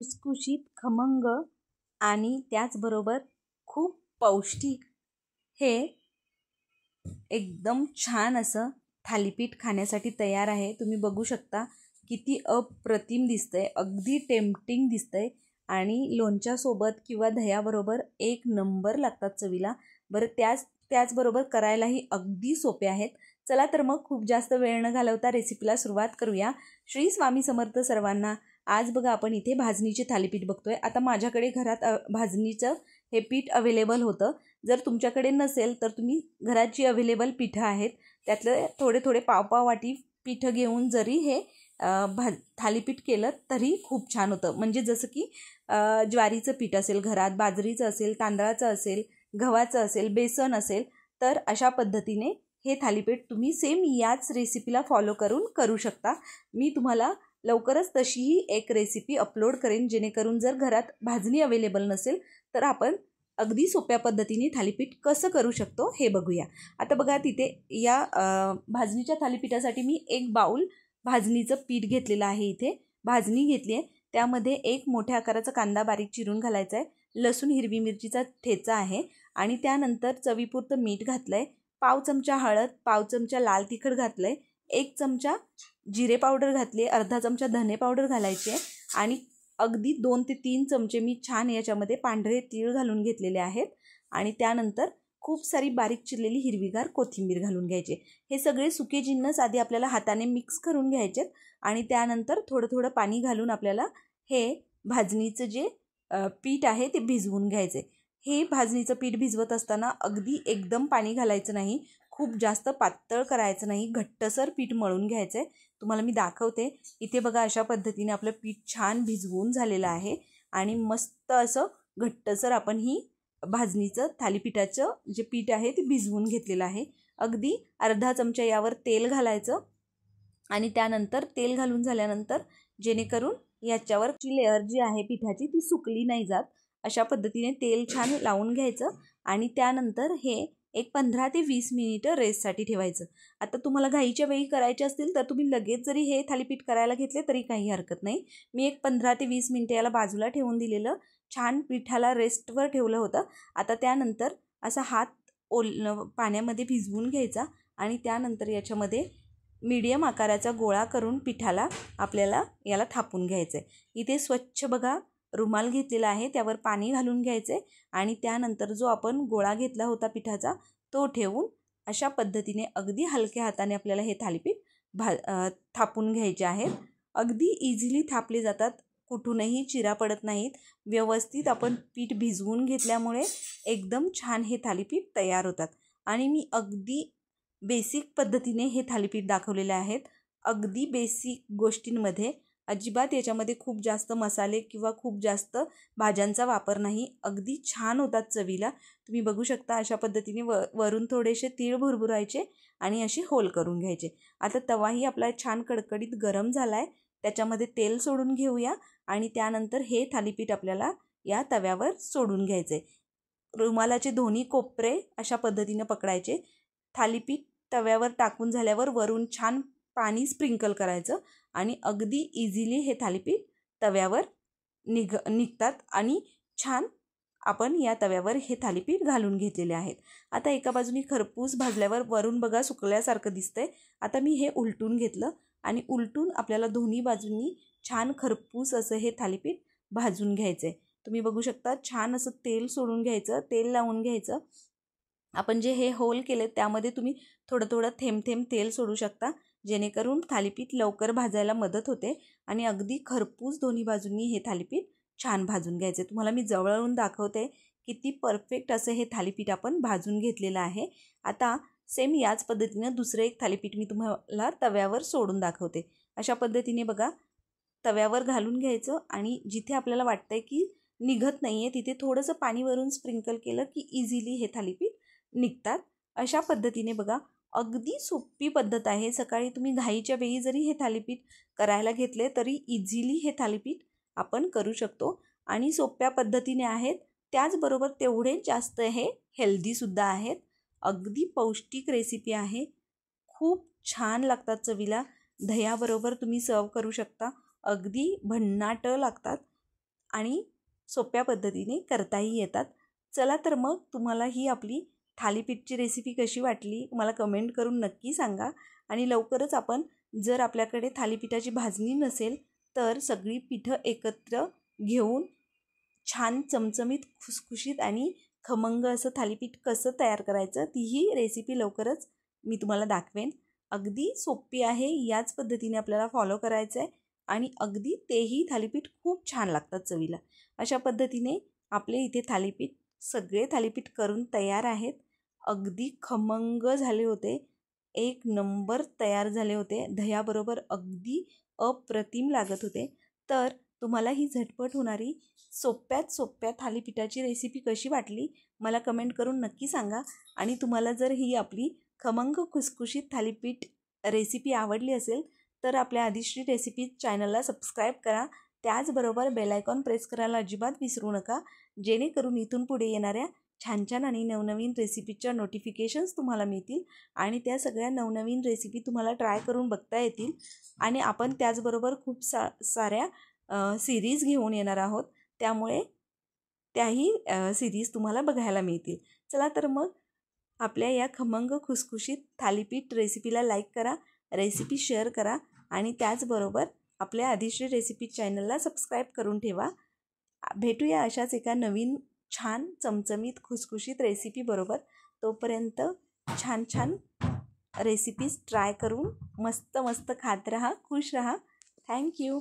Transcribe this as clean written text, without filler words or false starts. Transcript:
खुसखुशीत, खमंग आणि त्याचबरोबर खूप पौष्टिक हे एकदम छान असं थालीपीठ खाण्यासाठी तयार आहे। तुम्ही बघू शकता किती अप्रतिम दिसतंय, अगदी टेम्पटिंग दिसतंय आणि लोणच्यासोबत किंवा दह्याबरोबर एक नंबर लागतात चवीला। बरं त्याचबरोबर करायलाही अगदी सोपे आहेत। चला तर मग खूप जास्त वेळ न घालवता रेसिपीला सुरुवात करूया। श्री स्वामी समर्थ सर्वांना। आज बघा आपण इथे भाजणीचे थालीपीठ बघतोय। आता माझ्याकडे घरात भाजणीचं हे पीठ अवेलेबल होतं। जर तुमच्याकडे नसेल तर तुम्ही घरात जी अवेलेबल पिठं आहेत त्यातले थोडे थोडे पाव वाटी पिठं घेऊन जरी हे थालीपीठ केलं तरी खूप छान होतं। म्हणजे जसं की ज्वारीचं पीठ असेल घरात, बाजरीचं असेल, तांदळाचं असेल, गव्हाचं असेल, बेसन असेल, तर अशा पद्धतीने हे थालीपीठ तुम्ही सेम याच रेसिपीला फॉलो करून करू शकता। मी तुम्हाला लवकरच तशीही एक रेसिपी अपलोड करेन, जेणेकरून जर घरात भाजणी अवेलेबल नसेल तर आपण अगदी सोप्या पद्धतीने थालीपीठ कसं करू शकतो हे बघूया। आता बघा तिथे या भाजणीच्या थालीपीठासाठी मी 1 बाउल भाजणीचं पीठ घेतलेलं आहे। इथे भाजणी घेतली आहे, त्यामध्ये 1 मोठ्या आकाराचा कांदा बारीक चिरून घालायचा आहे, लसूण हिरवी मिरचीचा ठेचा आहे आणि त्यानंतर चवीपुरतं मीठ घातलं आहे, पाव चमचा हळद, पाव चमचा लाल तिखट घातलं आहे, 1 चमचा जिरे पावडर घातली आहे, अर्धा चमचा धने पावडर घालायची आहे आणि अगदी 2 ते 3 चमचे मी छान याच्यामध्ये पांढरे तीळ घालून घेतलेले आहेत आणि त्यानंतर खूप सारी बारीक चिरलेली हिरवीगार कोथिंबीर घालून घ्यायचे। हे सगळे सुके जिन्नस आधी आपल्याला हाताने मिक्स करून घ्यायचे आणि त्यानंतर थोडं थोडं पाणी घालून आपल्याला हे भाजणीचं जे पीठ आहे ते भिजवून घ्यायचे। हे भाजणीचं पीठ भिजवत असताना अगदी एकदम पाणी घालायचं नाही, खूप जास्त पातळ करायचं नाही, घट्टसर पीठ मळून घ्यायचं आहे। तुम्हाला मी दाखवते। इथे बघा अशा पद्धतीने आपलं पीठ छान भिजवून झालेलं आहे आणि मस्त असं घट्टसर आपण ही भाजणीचं थालीपीठाचं जे पीठ आहे ते भिजवून घेतलेलं आहे। अगदी अर्धा चमचा यावर तेल घालायचं आणि त्यानंतर तेल घालून झाल्यानंतर जेणेकरून याच्यावरची लेअर जी आहे पिठाची ती सुकली नाही जात, अशा पद्धतीने तेल छान लावून घ्यायचं आणि त्यानंतर हे एक 15 ते 20 मिनिटं रेस्टसाठी ठेवायचं। आता तुम्हाला घाईच्या वेळी करायचे असतील तर तुम्ही लगेच जरी हे थालीपीठ करायला घेतले तरी काही हरकत नाही। मी एक 15 ते 20 मिनिटं याला बाजूला ठेवून दिलेलं, छान पिठाला रेस्टवर ठेवलं होतं। आता त्यानंतर असा हात पाण्यामध्ये भिजवून घ्यायचा आणि त्यानंतर याच्यामध्ये मीडियम आकाराचा गोळा करून पिठाला आपल्याला याला थापून घ्यायचं आहे। इथे स्वच्छ बघा रुमाल घेतलेला आहे, त्यावर पाणी घालून घ्यायचं आहे आणि त्यानंतर जो आपण गोळा घेतला होता पिठाचा तो ठेवून अशा पद्धतीने अगदी हलक्या हाताने आपल्याला हे थालीपीठ थापून घ्यायचे आहेत। अगदी इझिली थापले जातात, कुठूनही चिरा पडत नाहीत। व्यवस्थित आपण पीठ भिजवून घेतल्यामुळे एकदम छान हे थालीपीठ तयार होतात आणि मी अगदी बेसिक पद्धतीने हे थालीपीठ दाखवलेले आहेत। अगदी बेसिक गोष्टींमध्ये अजिबात याच्यामध्ये खूप जास्त मसाले किंवा खूप जास्त भाज्यांचा वापर नाही, अगदी छान होतात चवीला। तुम्ही बघू शकता अशा पद्धतीने वरून थोडेसे तीळ भुरभुरायचे आणि असे होल करून घ्यायचे। आता तवाही आपला छान कडकडीत गरम झाला आहे, त्याच्यामध्ये तेल सोडून घेऊया आणि त्यानंतर हे थालीपीठ आपल्याला या तव्यावर सोडून घ्यायचे। रुमालाचे दोन्ही कोपरे अशा पद्धतीने पकडायचे, थालीपीठ तव्यावर टाकून झाल्यावर वरून छान पाणी स्प्रिंकल करायचं आणि अगदी इझिली हे थालीपीठ तव्यावर निघतात आणि छान आपण या तव्यावर हे थालीपीठ घालून घेतलेले आहेत। आता एका बाजूने खरपूस भाजल्यावर वरून बघा सुकल्यासारखं दिसतंय। आता मी हे उलटून घेतलं आणि उलटून आपल्याला दोन्ही बाजूंनी छान खरपूस असं हे थालीपीठ भाजून घ्यायचं आहे। तुम्ही बघू शकता छान असं तेल सोडून घ्यायचं, तेल लावून घ्यायचं। आपण जे हे होल केले त्यामध्ये तुम्ही थोडं थोडं थेंब थेंब तेल सोडू शकता, जेणेकरून थालीपीठ लवकर भाजायला मदत होते आणि अगदी खरपूस दोन्ही बाजूंनी हे थालीपीठ छान भाजून घ्यायचे। तुम्हाला मी जवळून दाखवते किती परफेक्ट असं हे थालीपीठ आपण भाजून घेतलेलं आहे। आता सेम याच पद्धतीने दुसरं एक थालीपीठ मी तुम्हाला तव्यावर सोडून दाखवते। अशा पद्धतीने बघा तव्यावर घालून घ्यायचं आणि जिथे आपल्याला वाटतंय की निघत नाही आहे तिथे थोडंसं पाणी वरून स्प्रिंकल केलं की इझिली हे थालीपीठ निघतात। अशा पद्धतीने बघा अगदी सोपी पद्धत आहे। सकाळी तुम्ही घाईच्या वेळी जरी हे थालीपीठ करायला घेतले तरी इझिली हे थालीपीठ आपण करू शकतो आणि सोप्या पद्धतीने आहेत, त्याचबरोबर तेवढेच जास्त हे हेल्दीसुद्धा आहेत। अगदी पौष्टिक रेसिपी आहे, खूप छान लागतात चवीला। दह्याबरोबर तुम्ही सर्व करू शकता, अगदी भन्नाट लागतात। आणि सोप्या पद्धतीने करताही येतात. चला तर मग तुम्हाला ही आपली थालीपीठची रेसिपी कशी वाटली मला कमेंट करून नक्की सांगा. आणि लवकरच आपण, जर आपल्याकडे थालीपीठाची भाजणी नसेल तर सगळी पिठं एकत्र घेऊन छान चमचमीत खुसखुशीत आणि खमंग असं थालीपीठ कसं तयार करायचं तीही रेसिपी लवकरच मी तुम्हाला दाखवेन. अगदी सोपी आहे, याच पद्धतीने आपल्याला फॉलो करायचं आहे आणि अगदी तेही थालीपीठ खूप छान लागतात चवीला. अशा पद्धतीने आपले इथे थालीपीठ, सगळे थालीपीठ करून तयार आहेत. अगदी खमंग झाले होते, एक नंबर तयार झाले होते, दह्याबरोबर अगदी अप्रतिम लागत होते. तर तुम्हाला ही झटपट होणारी सोप्यात सोप्या थालीपीठाची रेसिपी कशी वाटली मला कमेंट करून नक्की सांगा. आणि तुम्हाला जर ही आपली खमंग खुसखुशीत थालीपीठ रेसिपी आवडली असेल तर आपल्या आदिश्री रेसिपी चॅनलला सबस्क्राईब करा. त्याचबरोबर बेल आयकॉन प्रेस करायला अजिबात विसरू नका, जेणेकरून इथून पुढे येणाऱ्या छान छान आणि नवनवीन रेसिपीच्या नोटिफिकेशन्स तुम्हाला मिळतील आणि त्या सगळ्या नवनवीन रेसिपी तुम्हाला ट्राय करून बघता येतील. आणि आपण त्याचबरोबर खूप साऱ्या सिरीज घेऊन येणार आहोत, त्यामुळे त्याही सिरीज तुम्हाला बघायला मिळतील. चला तर मग आपल्या या खमंग खुसखुशीत थालीपीठ रेसिपीला लाईक करा, रेसिपी शेअर करा आणि त्याचबरोबर आपल्या आदिश्री रेसिपी चॅनलला सबस्क्राईब करून ठेवा. भेटूया अशाच एका नवीन छान चमचमीत खुसखुशीत रेसिपीबरोबर. तोपर्यंत छान छान रेसिपीज ट्राय करून मस्त मस्त खात राहा, खुश राहा. थँक्यू.